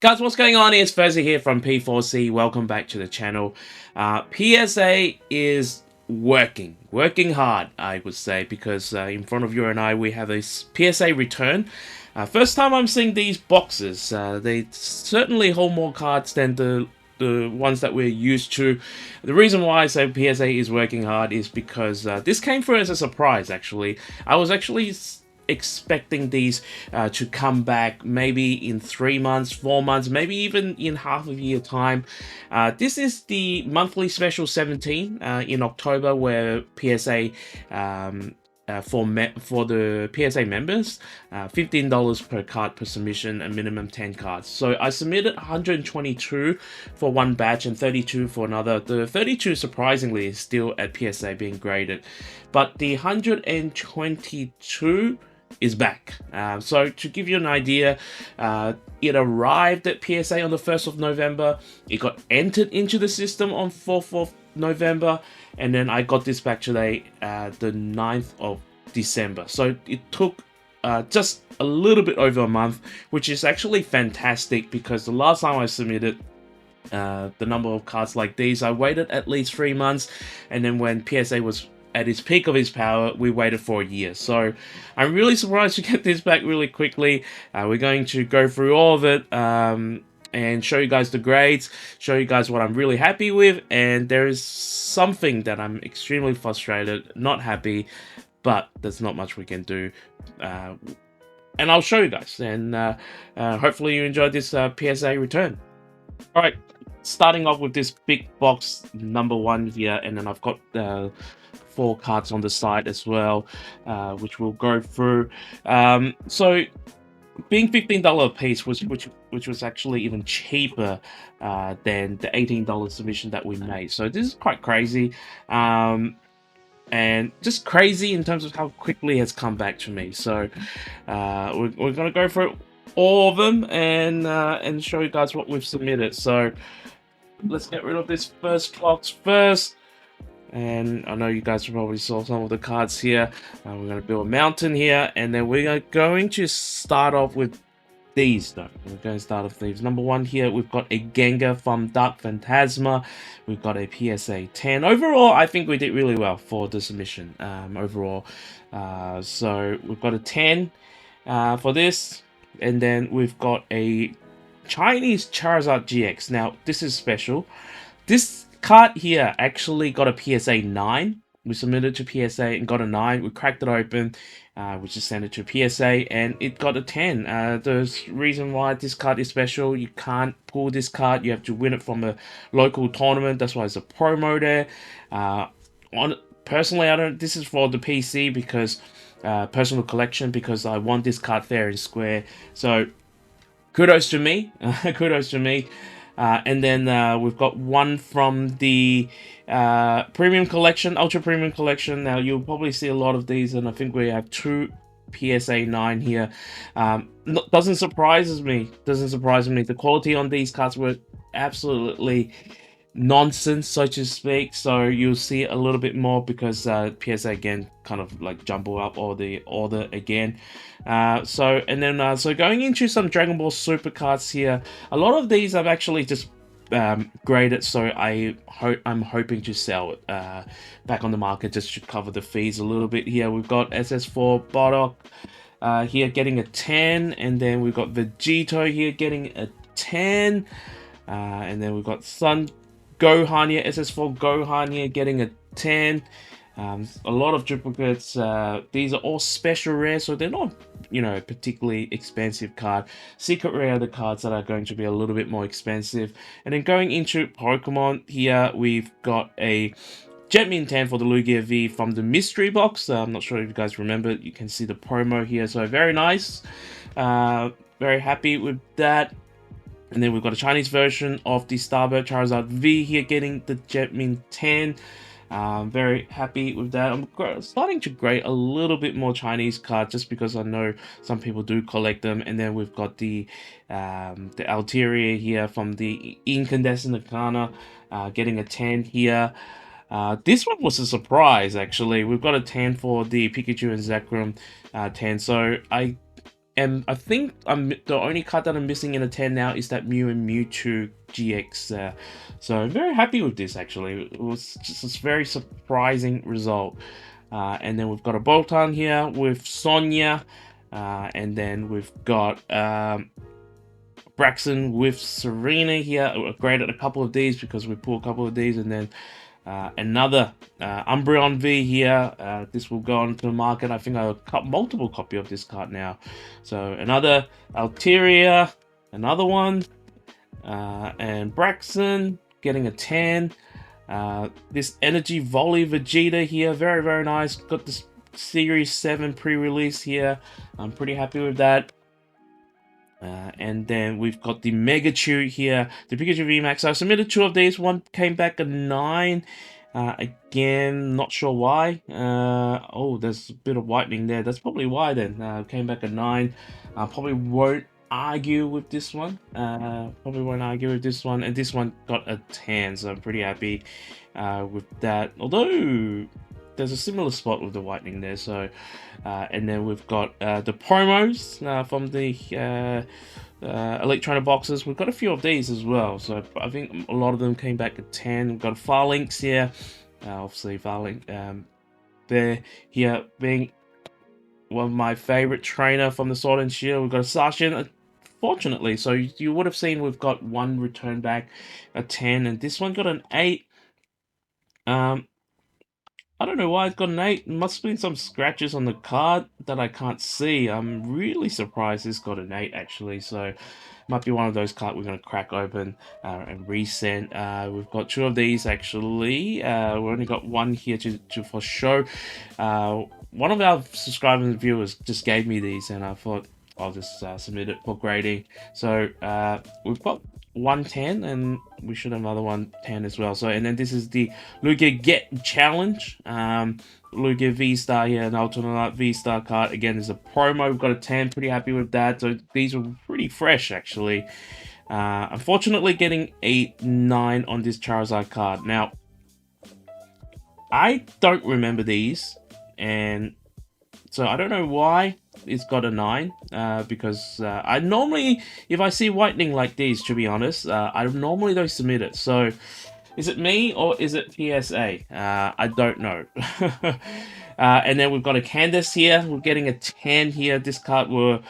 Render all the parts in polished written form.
Guys, what's going on? It's Fuzzy here from P4C. Welcome back to the channel. PSA is working hard, I would say, because in front of you and I, we have a PSA return. First time I'm seeing these boxes. They certainly hold more cards than the ones that we're used to. The reason why I say PSA is working hard is because this came through as a surprise, actually. I was actually expecting these to come back maybe in 3 months, 4 months, maybe even in half a year time. This is the monthly special 17 in October, where PSA for the PSA members, $15 per card per submission, and minimum 10 cards. So I submitted 122 for one batch and 32 for another. The 32 surprisingly is still at PSA being graded, but the 122 is back. So to give you an idea, it arrived at PSA on the 1st of November. It got entered into the system on 4th of November, and then I got this back today, the 9th of December. So it took just a little bit over a month, which is actually fantastic, because the last time I submitted the number of cards like these, I waited at least 3 months, and then when PSA was at its peak of its power, we waited for a year. So I'm really surprised to get this back really quickly. We're going to go through all of it and show you guys the grades, show you guys what I'm really happy with, and there is something that I'm extremely frustrated, not happy, but there's not much we can do. And I'll show you guys, and hopefully you enjoyed this PSA return. All right, starting off with this big box number one here, and then I've got 4 cards on the side as well, which we'll go through. So being $15 a piece, which was actually even cheaper than the $18 submission that we made. So this is quite crazy, and just crazy in terms of how quickly it has come back to me. So we're gonna go through all of them and show you guys what we've submitted. So let's get rid of this first box first. And I know you guys probably saw some of the cards here. We're going to build a mountain here, and then we're going to start off with these, though. We're going to start off with these. Number one here, we've got a Gengar from Dark Phantasma. We've got a PSA 10. Overall, I think we did really well for the submission, overall. So we've got a 10 for this, and then we've got a Chinese Charizard GX. Now, this is special. This card here actually got a PSA 9. We submitted to PSA and got a 9. We cracked it open. We just sent it to PSA and it got a 10. The reason why this card is special, you can't pull this card. You have to win it from a local tournament. That's why it's a promo there. Personally, I don't. This is for the PC because personal collection, because I want this card fair and square. So kudos to me. Kudos to me. And then we've got one from the premium collection, ultra premium collection. Now you'll probably see a lot of these, and I think we have 2 PSA 9 here. Doesn't surprise me. The quality on these cards were absolutely nonsense, so to speak. So you'll see a little bit more because PSA again kind of like jumble up all the order again. So going into some Dragon Ball Super cards here. A lot of these I've actually just graded, so I'm hoping to sell it back on the market just to cover the fees a little bit. Here we've got SS4 Bardock here getting a 10, and then we've got Vegito here getting a 10, and then we've got Sun Gohan here, SS4 Gohan here getting a 10. A lot of duplicates. These are all special rare, so they're not, particularly expensive card. Secret rare are the cards that are going to be a little bit more expensive. And then going into Pokemon here, we've got a Jetmin 10 for the Lugia V from the mystery box. I'm not sure if you guys remember. You can see the promo here, so very nice. Very happy with that. And then we've got a Chinese version of the Starbird Charizard V here getting the Jetmin 10. Very happy with that. I'm starting to grade a little bit more Chinese cards just because I know some people do collect them. And then we've got the Altaria here from the Incandescent Arcana getting a 10 here. This one was a surprise, actually. We've got a 10 for the Pikachu and Zekrom 10. So I And I think the only card that I'm missing in a 10 now is that Mew and Mewtwo GX. So I'm very happy with this, actually. It was just a very surprising result. And then we've got a Bolton here with Sonya. And then we've got Braxton with Serena here. I upgraded a couple of these because we pulled a couple of these. And then another Umbreon V here. This will go onto the market. I think I'll cut multiple copy of this card now. So another Altaria, another one, and Braxton getting a 10. This Energy Volley Vegeta here, very, very nice. Got this Series 7 pre-release here. I'm pretty happy with that. And then we've got the Megachew here, the Pikachu VMAX. So I submitted 2 of these. One came back a 9. Again, not sure why. Oh, there's a bit of whitening there. That's probably why then. Came back a 9. Probably won't argue with this one. Probably won't argue with this one. And this one got a 10, so I'm pretty happy with that. Although there's a similar spot with the whitening there. So, and then we've got the promos from the electronic boxes. We've got a few of these as well. So I think a lot of them came back at 10. We've got Farlinks here. Obviously, Farlink there here being one of my favorite trainer from the Sword and Shield. We've got a Sashin. Fortunately, so you would have seen we've got one return back, a 10, and this one got an 8. I don't know why it's got an 8. Must have been some scratches on the card that I can't see. I'm really surprised this got an 8, actually. So, might be one of those cards we're going to crack open and resend. We've got 2 of these, actually. We only got one here to for show. One of our subscribers and viewers just gave me these, and I thought I'll just submit it for grading. So, we've got 110, and we should have another 110 as well. So, and then this is the Lugia Get Challenge. Lugia V-Star here, an alternate V-Star card. Again, there's a promo. We've got a 10. Pretty happy with that. So these are pretty fresh, actually. Unfortunately, getting a 9 on this Charizard card. Now, I don't remember these, and so I don't know why it's got a 9, because I normally, if I see whitening like these, to be honest, I normally don't submit it. So, is it me or is it PSA? I don't know. And then we've got a Candace here. We're getting a 10 here. This card were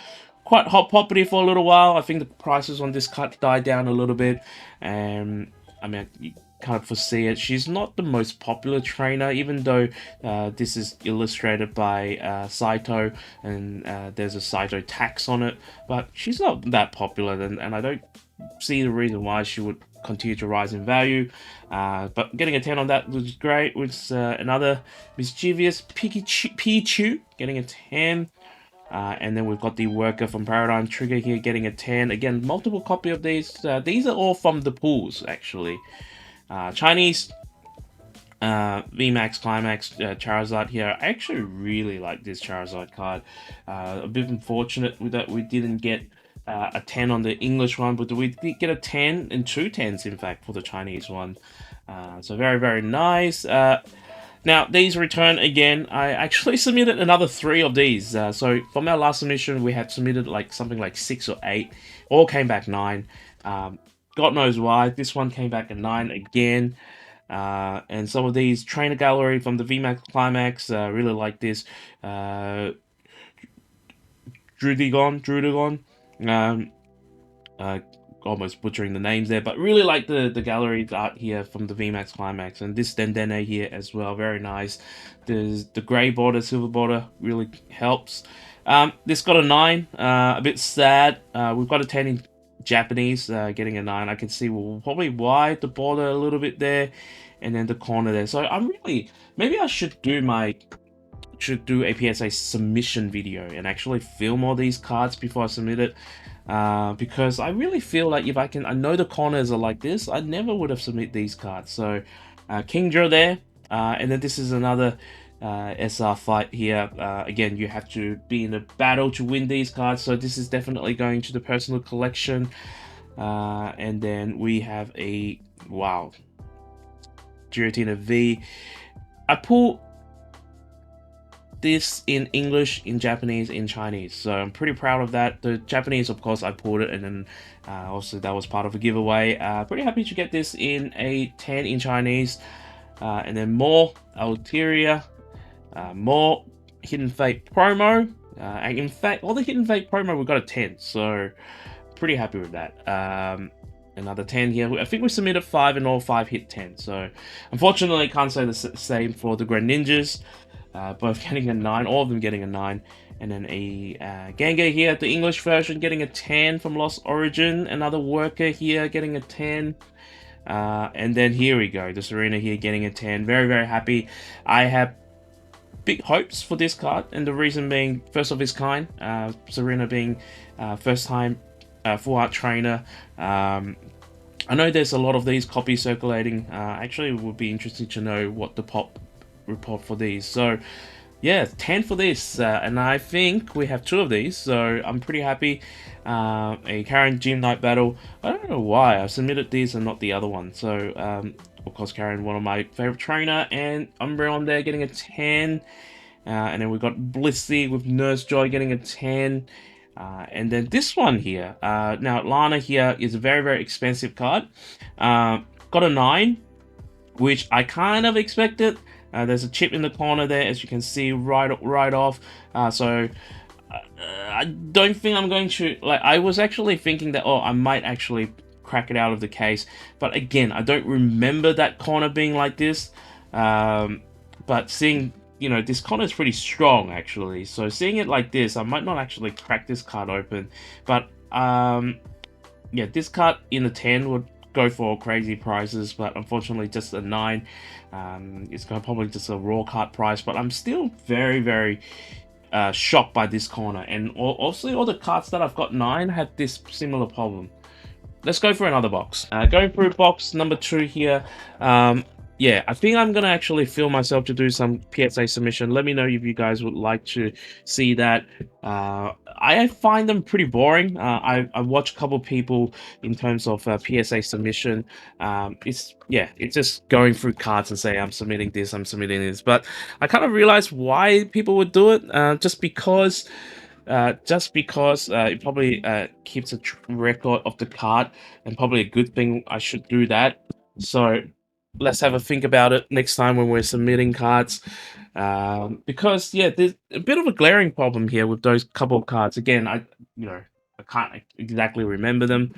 quite hot property for a little while. I think the prices on this card died down a little bit. And I mean, you can't foresee it. She's not the most popular trainer, even though this is illustrated by Saito, and there's a Saito tax on it. But she's not that popular, and I don't see the reason why she would continue to rise in value. But getting a 10 on that was great. With another mischievous Pichu getting a 10. And then we've got the Worker from Paradigm Trigger here getting a 10. Again, multiple copy of these. These are all from the pools, actually. Chinese VMAX Climax Charizard here. I actually really like this Charizard card. A bit unfortunate that we didn't get a 10 on the English one, but we did get a 10 and 2 10s, in fact, for the Chinese one. So very, very nice. Now, these return again. I actually submitted another 3 of these. So from our last submission, we had submitted like something like 6 or 8. All came back 9. God knows why. This one came back at 9 again. And some of these trainer gallery from the VMAX Climax, really like this. Drudigon. Almost butchering the names there, but really like the gallery art here from the VMAX Climax, and this Dendene here as well, very nice. There's the grey border, silver border, really helps. This got a 9, a bit sad. We've got a 10 in Japanese, getting a 9. I can see probably why the border a little bit there, and then the corner there. So I'm really, maybe I should do a PSA submission video and actually film all these cards before I submit it. Because I really feel like if I know the corners are like this, I never would have submit these cards. So, Kingdra there, and then this is another SR fight here. Again, you have to be in a battle to win these cards, so this is definitely going to the personal collection. And then we have a, wow, Giratina V. I pull this in English, in Japanese, in Chinese. So I'm pretty proud of that. The Japanese, of course, I pulled it, and then also that was part of a giveaway. Pretty happy to get this in a 10 in Chinese. And then more Ulterior, more Hidden Fate promo. And in fact, all the Hidden Fate promo, we got a 10. So pretty happy with that. Another 10 here. I think we submitted 5 and all 5 hit 10. So unfortunately, I can't say the same for the Greninjas. Both getting a 9, all of them getting a 9. And then a Gengar here, the English version, getting a 10 from Lost Origin. Another Worker here getting a 10. And then here we go, the Serena here getting a 10. Very, very happy. I have big hopes for this card, and the reason being, first of its kind, Serena being first time full art trainer. I know there's a lot of these copies circulating. Actually, it would be interesting to know what the pop report for these. So yeah, 10 for this, and I think we have 2 of these, so I'm pretty happy. A Karen Gym Night Battle. I don't know why I submitted these and not the other one. So of course, Karen, one of my favorite trainer, and Umbreon there getting a 10. And then we've got Blissey with Nurse Joy getting a 10. And then this one here. Now Lana here is a very, very expensive card. Got a 9, which I kind of expected. There's a chip in the corner there, as you can see right off. So I don't think I'm going to, like, I was actually thinking that, I might actually crack it out of the case. But again, I don't remember that corner being like this. But seeing, this corner is pretty strong, actually. So seeing it like this, I might not actually crack this card open. But, yeah, this card in the 10 would go for crazy prices, but unfortunately just a 9. It's probably just a raw card price, but I'm still very, very shocked by this corner. And obviously all the cards that I've got 9 have this similar problem. Let's go for another box. Going through box number 2 here. Yeah, I think I'm going to actually film myself to do some PSA submission. Let me know if you guys would like to see that. I find them pretty boring. I watched a couple people in terms of PSA submission. It's just going through cards and say, I'm submitting this, I'm submitting this. But I kind of realized why people would do it. Just because it probably keeps a record of the card, and probably a good thing. I should do that. So let's have a think about it next time when we're submitting cards. Because yeah, there's a bit of a glaring problem here with those couple of cards. Again, I can't exactly remember them.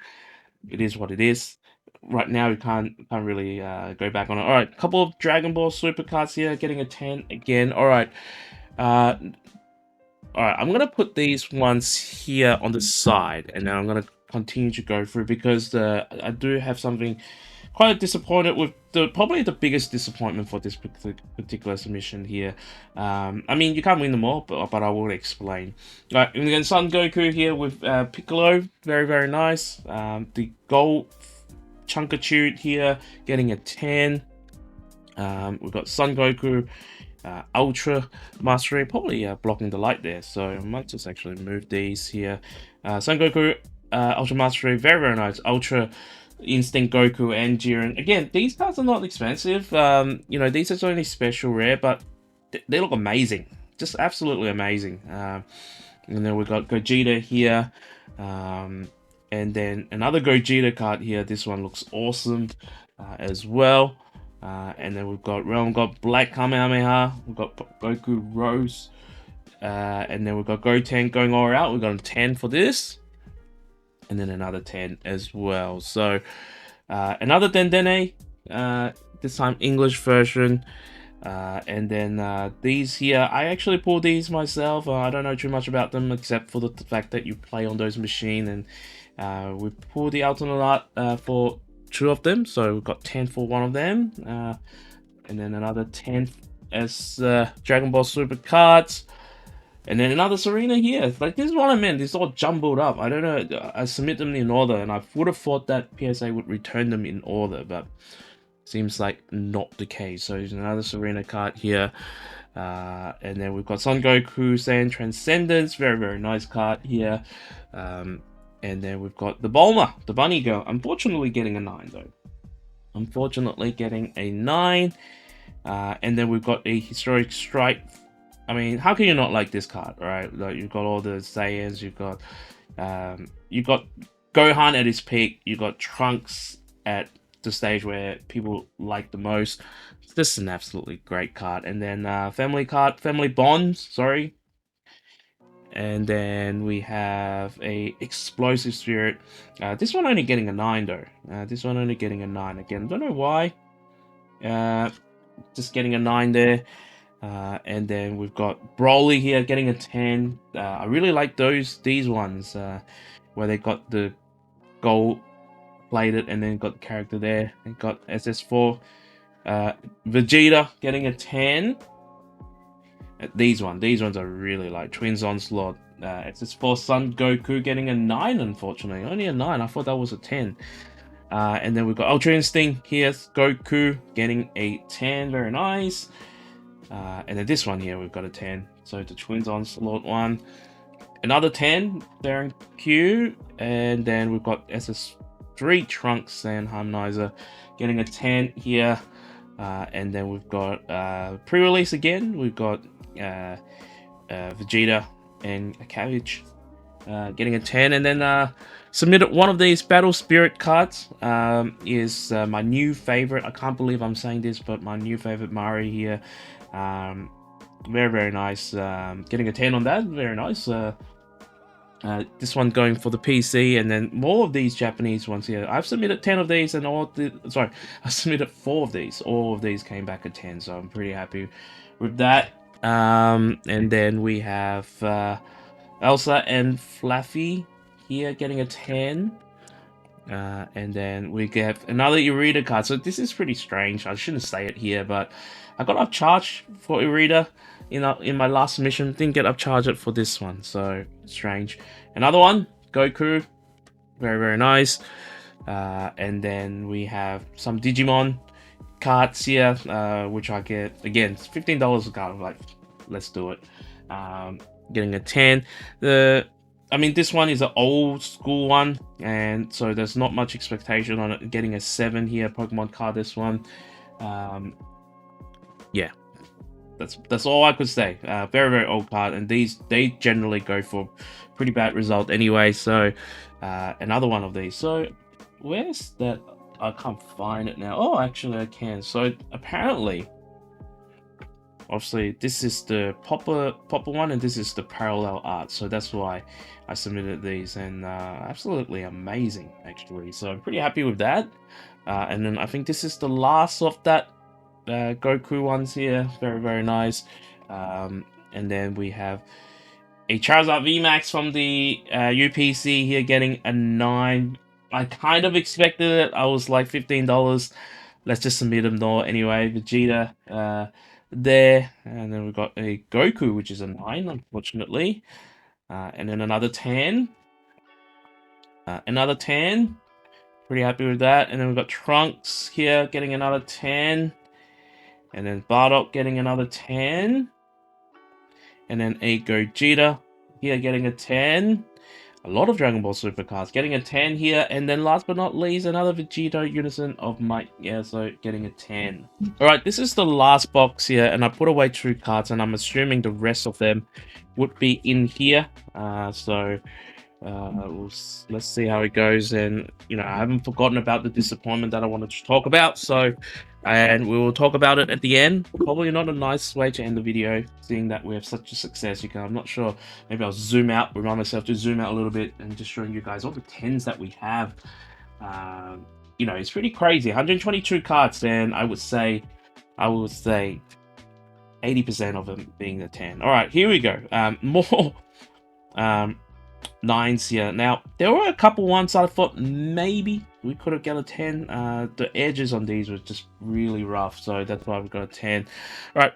It is what it is. Right now, we can't really go back on it. All right, couple of Dragon Ball Super cards here, getting a 10 again. All right. Alright, I'm going to put these ones here on the side, and then I'm going to continue to go through, because I do have something quite disappointed with, probably the biggest disappointment for this particular submission here. I mean, you can't win them all, but I will explain. Alright, and then Son Goku here with Piccolo, very, very nice. The Gold Chunkatude here, getting a 10. We've got Son Goku, Ultra Mastery, probably blocking the light there, so I might just actually move these here. Son Goku, Ultra Mastery, very, very nice. Ultra Instinct Goku and Jiren. Again, these cards are not expensive. These are only special rare, but they look amazing. Just absolutely amazing. And then we've got Gogeta here. And then another Gogeta card here. This one looks awesome as well. And then we've got Black Kamehameha, we've got Goku Rose, and then we've got Goten going all out. We've got a 10 for this, and then another 10 as well. So another Dendene, this time English version, and then these here, I actually pulled these myself. I don't know too much about them except for the fact that you play on those machines, and we pulled the alternate art for 2 of them, so we've got 10 for one of them, and then another 10 as Dragon Ball Super cards, and then another Serena here. Like, this is what I meant, it's all jumbled up. I don't know, I submit them in order, and I would have thought that PSA would return them in order, but seems like not the case. So there's another Serena card here, and then we've got Son Goku Saiyan Transcendence, very, very nice card here. And then we've got the Bulma, the bunny girl. Unfortunately getting a 9 though. Unfortunately getting a 9. And then we've got a Historic Strike I mean, how can you not like this card, right? Like, you've got all the Saiyans, you've got Gohan at his peak, you got Trunks at the stage where people like the most. This is an absolutely great card. And then family card, family bonds, sorry. And then we have a explosive spirit. This one only getting a 9 though. This one only getting a 9 again. Don't know why. Uh, just getting a 9 there. And then we've got Broly here getting a 10. I really like these ones where they got the gold plated and then got the character there. And got SS4. Vegeta getting a 10. These ones I really like. Twins Onslaught. SS4 Son Goku getting a 9, unfortunately. Only a 9. I thought that was a 10. And then we've got Ultra Instinct here. Goku getting a 10. Very nice. And then this one here, we've got a 10. So the Twins Onslaught one. Another 10 there in Q. And then we've got SS3 Trunks and Harmonizer getting a 10 here. And then we've got pre-release again. We've got Vegeta and a Cabbage getting a 10. And then submitted one of these Battle Spirit cards. Is my new favorite. I can't believe I'm saying this, but my new favorite Mari here. Very, very nice. Getting a 10 on that. Very nice. This one going for the PC, and then more of these Japanese ones here. I've submitted 10 of these, and I submitted 4 of these. All of these came back at 10, so I'm pretty happy with that. And then we have Elsa and Fluffy here getting a 10. And then we get another Irida card. So this is pretty strange. I shouldn't say it here, but I got upcharged for Irida in my last mission. Didn't get upcharged for this one, so strange. Another one, Goku, very, very nice. And then we have some Digimon cards here, which I get again. It's $15 a card. I'm like, let's do it. Getting a 10. I mean, this one is an old school one, and so there's not much expectation on it. Getting a 7 here, Pokemon card. This one, yeah, that's all I could say. Very, very old card, and they generally go for pretty bad result anyway. So another one of these. So where's that? I can't find it now. Oh, actually I can. So apparently, obviously this is the popper one, and this is the parallel art. So that's why I submitted these, and absolutely amazing actually. So I'm pretty happy with that. And then I think this is the last of that Goku ones here. Very, very nice. And then we have a Charizard VMAX from the UPC here getting a 9. I kind of expected it. I was like $15. Let's just submit them though. Anyway, Vegeta there. And then we've got a Goku, which is a 9, unfortunately. And then another 10. Another 10. Pretty happy with that. And then we've got Trunks here getting another 10. And then Bardock getting another 10. And then a Gogeta here getting a 10. A lot of Dragon Ball Super cards getting a 10 here. And then last but not least, another Vegeta Unison of Might. Yeah, so getting a 10. Alright, this is the last box here. And I put away 2 cards. And I'm assuming the rest of them would be in here. Let's see how it goes. And I haven't forgotten about the disappointment that I wanted to talk about, and we will talk about it at the end. Probably not a nice way to end the video, seeing that we have such a success. I'm not sure, maybe I'll zoom out, remind myself to zoom out a little bit, and just showing you guys all the 10s that we have. It's pretty crazy. 122 cards, and I would say 80% of them being a 10. All right, here we go. More 9s here. Now, there were a couple ones I thought maybe we could have got a 10. The edges on these were just really rough, so that's why we got a 10. All right,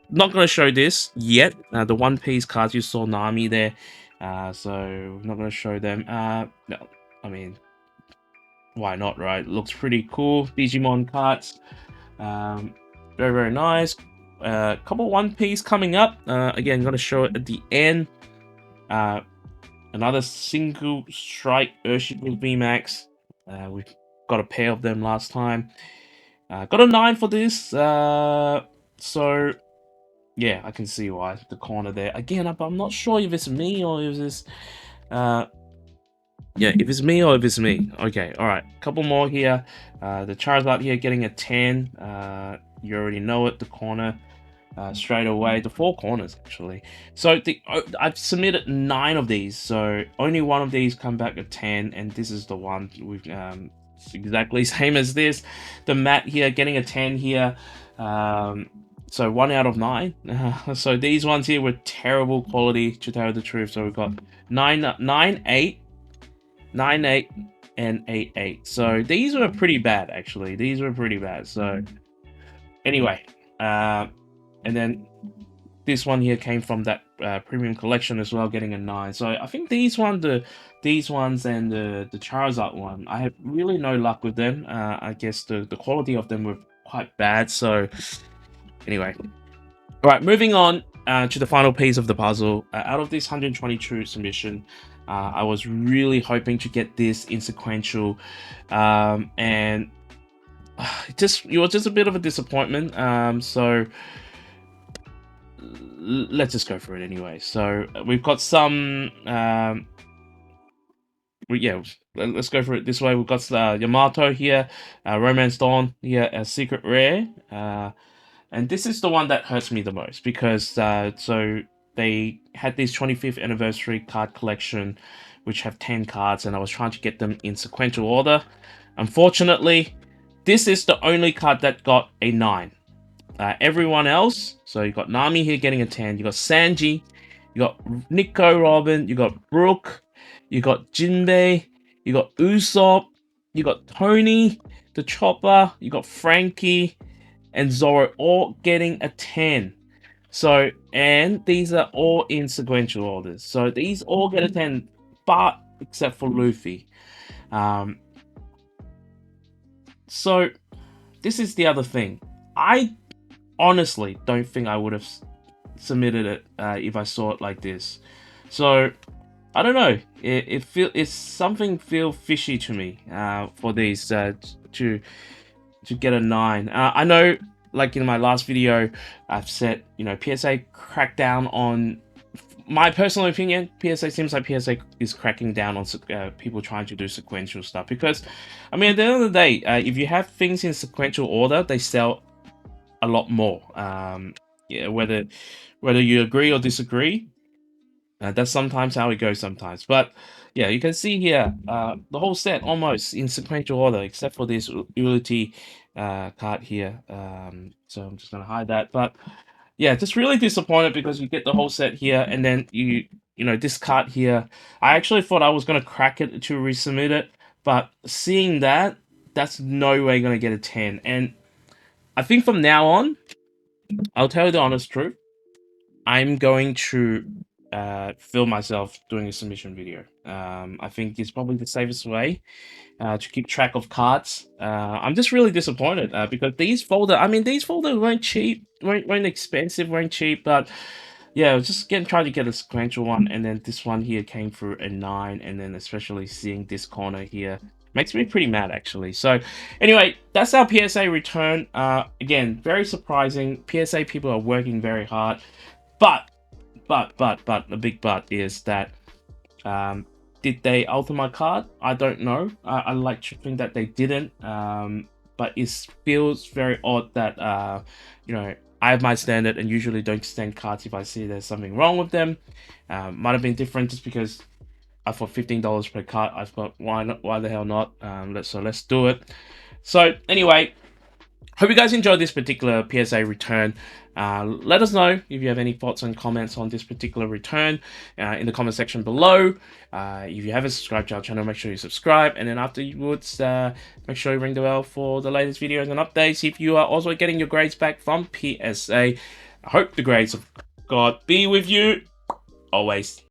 not going to show this yet. The One Piece cards, you saw Nami there, so we're not going to show them. No, I mean, why not, right? Looks pretty cool. Digimon cards, very, very nice. Couple One Piece coming up. Again, going to show it at the end. Another single strike Urshifu VMAX. We've got a pair of them last time. Got a 9 for this. So Yeah, I can see why the corner there again. I'm not sure if it's me or if it's yeah, if it's me or if it's me. Okay, all right, couple more here. The Charizard here getting a 10. You already know it. The corner straight away. The four corners actually. So I've submitted 9 of these. So only one of these come back a 10, and this is the one with exactly same as this. The Matt here getting a 10 here. So 1 out of 9. So these ones here were terrible quality, to tell the truth. So we've got 9, 8, 9, 8, and 8, 8. So these were pretty bad, actually. These were pretty bad. So anyway, and then this one here came from that premium collection as well, getting a 9. So I think these ones and the Charizard one, I have really no luck with them. I guess the quality of them were quite bad. So anyway, all right, moving on to the final piece of the puzzle. Out of this 122 submission, I was really hoping to get this in sequential, and it was just a bit of a disappointment. So let's just go through it anyway. So we've got some, yeah, let's go for it this way. We've got Yamato here, Romance Dawn here, a secret rare. And this is the one that hurts me the most because so they had this 25th anniversary card collection, which have 10 cards, and I was trying to get them in sequential order. Unfortunately, this is the only card that got a 9. Everyone else, so you got Nami here getting a 10, you got Sanji, you got Nico Robin, you got Brooke, you got Jinbei, you got Usopp, you got Tony, the Chopper, you got Frankie, and Zoro all getting a 10. So, and these are all in sequential orders. So these all get a 10, but except for Luffy. So this is the other thing. I honestly don't think I would have submitted it if I saw it like this. So I don't know. It's something feel fishy to me for these to get a 9. I know, like in my last video, I've said, you know, PSA cracked down on, my personal opinion, PSA seems like PSA is cracking down on people trying to do sequential stuff. Because, I mean, at the end of the day, if you have things in sequential order, they sell a lot more. Yeah, whether you agree or disagree, that's sometimes how it goes sometimes. But yeah, you can see here the whole set almost in sequential order, except for this Ulti card here. So I'm just gonna hide that. But yeah, just really disappointed because you get the whole set here, and then you know this card here. I actually thought I was gonna crack it to resubmit it, but seeing that, that's no way gonna get a 10. And I think from now on, I'll tell you the honest truth. I'm going to film myself doing a submission video. I think it's probably the safest way to keep track of cards. I'm just really disappointed because these folders weren't cheap, weren't expensive, weren't cheap, but yeah, I was just trying to get a sequential one, and then this one here came through a 9, and then especially seeing this corner here makes me pretty mad actually. So anyway, that's our PSA return. Again, very surprising. PSA people are working very hard. But the big but is that did they alter my card? I don't know. I like to think that they didn't. But it feels very odd that you know, I have my standard and usually don't extend cards if I see there's something wrong with them. Might have been different just because I thought $15 per card. I thought why not? Why the hell not? Let's do it. So anyway, hope you guys enjoyed this particular PSA return. Let us know if you have any thoughts and comments on this particular return in the comment section below. If you haven't subscribed to our channel, make sure you subscribe. And then afterwards, make sure you ring the bell for the latest videos and updates. If you are also getting your grades back from PSA, I hope the grades of God be with you always.